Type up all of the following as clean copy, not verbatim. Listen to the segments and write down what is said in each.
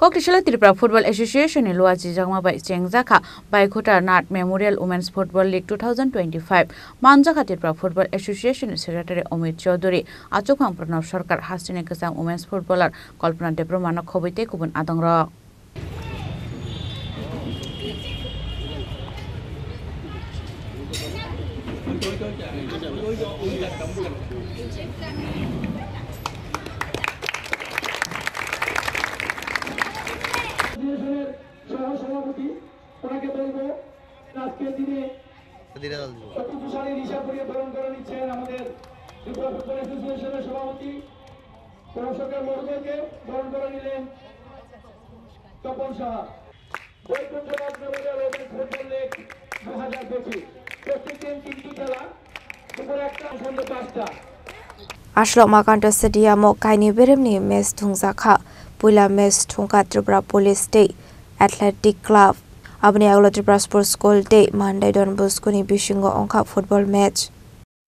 Kokishila Tripura Football Association in Luaji Jangma by Chengzaka by Kota Nat Memorial Women's Football League 2025. Manjaka Tripura Football Association Secretary Omid Chaudhuri, Achokang Pranav Sarkar Hastine Kasam Women's Footballer Kalpana Debromana Khobite Kubun Adangra. সভাপতি ওনাকে বলবো আজকের দিনে শক্তিশালী হিসাব করে বরণ করে নিচ্ছেন আমাদের ত্রিপুরা ফুটবল অ্যাসোসিয়েশনের সভাপতি প্রশাসকের মহোদয়কে বরণ করে নিলেন Tapan Saha. Baikunthanath Memorial open football league 2025 প্রত্যেকদিন 3টি খেলা দুপুরে 1টা সন্ধ্যে 5টা Ashlok Makanta Stadium Kaini Beremni Mes Thungzakha Pula Mes Thungka Tripura Police Day Athletic Club Abni Aglo Tripura Sports School Day Monday Don Bosco ni Bishingo Onka football match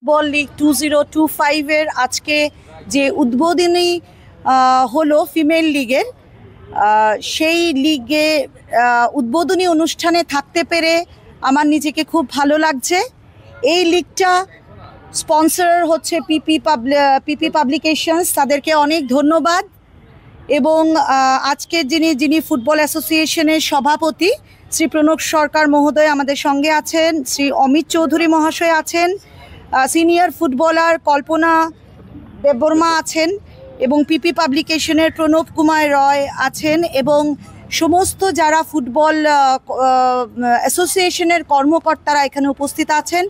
football league 2025 এর আজকে যে উদ্বোধনী হলো female লিগের সেই লিগে উদ্বোধনী অনুষ্ঠানে থাকতে পেরে আমার নিজেকে খুব ভালো লাগছে। এই লিগটা স্পন্সর হচ্ছে পিপি পাবলিকেশনস, তাদেরকে অনেক ধন্যবাদ। এবং আজকে যিনি ফুটবল অ্যাসোসিয়েশনের সভাপতি শ্রী প্রণব সরকার মহোদয় আমাদের সঙ্গে আছেন, শ্রী অমিত চৌধুরী মহাশয় আছেন, সিনিয়র ফুটবলার কল্পনা দেববর্মা আছেন এবং পিপি পাবলিকেশনের প্রণব কুমার রয় আছেন এবং সমস্ত যারা ফুটবল অ্যাসোসিয়েশনের কর্মকর্তারা এখানে উপস্থিত আছেন,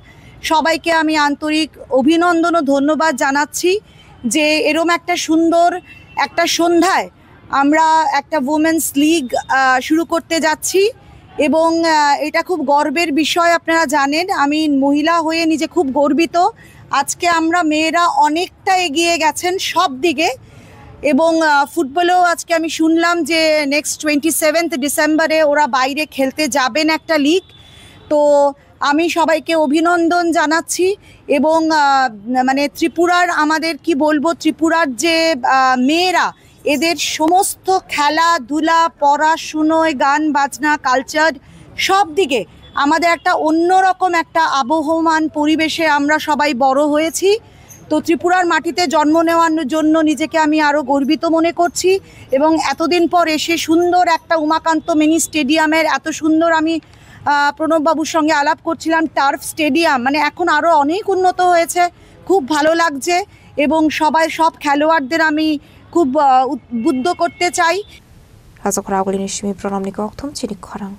সবাইকে আমি আন্তরিক অভিনন্দন ও ধন্যবাদ জানাচ্ছি যে এরম একটা সুন্দর একটা সন্ধ্যায় আমরা একটা উইমেন্স লিগ শুরু করতে যাচ্ছি এবং এটা খুব গর্বের বিষয়। আপনারা জানেন আমি মহিলা হয়ে নিজে খুব গর্বিত। আজকে আমরা মেয়েরা অনেকটা এগিয়ে গেছেন সব দিকে এবং ফুটবলেও আজকে আমি শুনলাম যে নেক্সট 27 ডিসেম্বরে ওরা বাইরে খেলতে যাবেন একটা লিগ। তো আমি সবাইকে অভিনন্দন জানাচ্ছি এবং মানে ত্রিপুরার আমাদের কি বলবো, ত্রিপুরার যে মেয়েরা এদের সমস্ত খেলাধুলা পড়াশুনোয় গান বাজনা কালচার সব দিকে আমাদের একটা অন্যরকম একটা আবহমান পরিবেশে আমরা সবাই বড় হয়েছি। তো ত্রিপুরার মাটিতে জন্ম নেওয়ার জন্য নিজেকে আমি আরও গর্বিত মনে করছি এবং এতদিন পর এসে সুন্দর একটা উমাকান্ত মিনি স্টেডিয়ামের এত সুন্দর আমি প্রণববাবুর সঙ্গে আলাপ করছিলাম, টার্ফ স্টেডিয়াম মানে এখন আরও অনেক উন্নত হয়েছে, খুব ভালো লাগছে এবং সব খেলোয়াড়দের আমি খুব উদ্বুদ্ধ করতে চাই। রাজকরা আগলিনী প্রণাম নিক চিনি খরাং।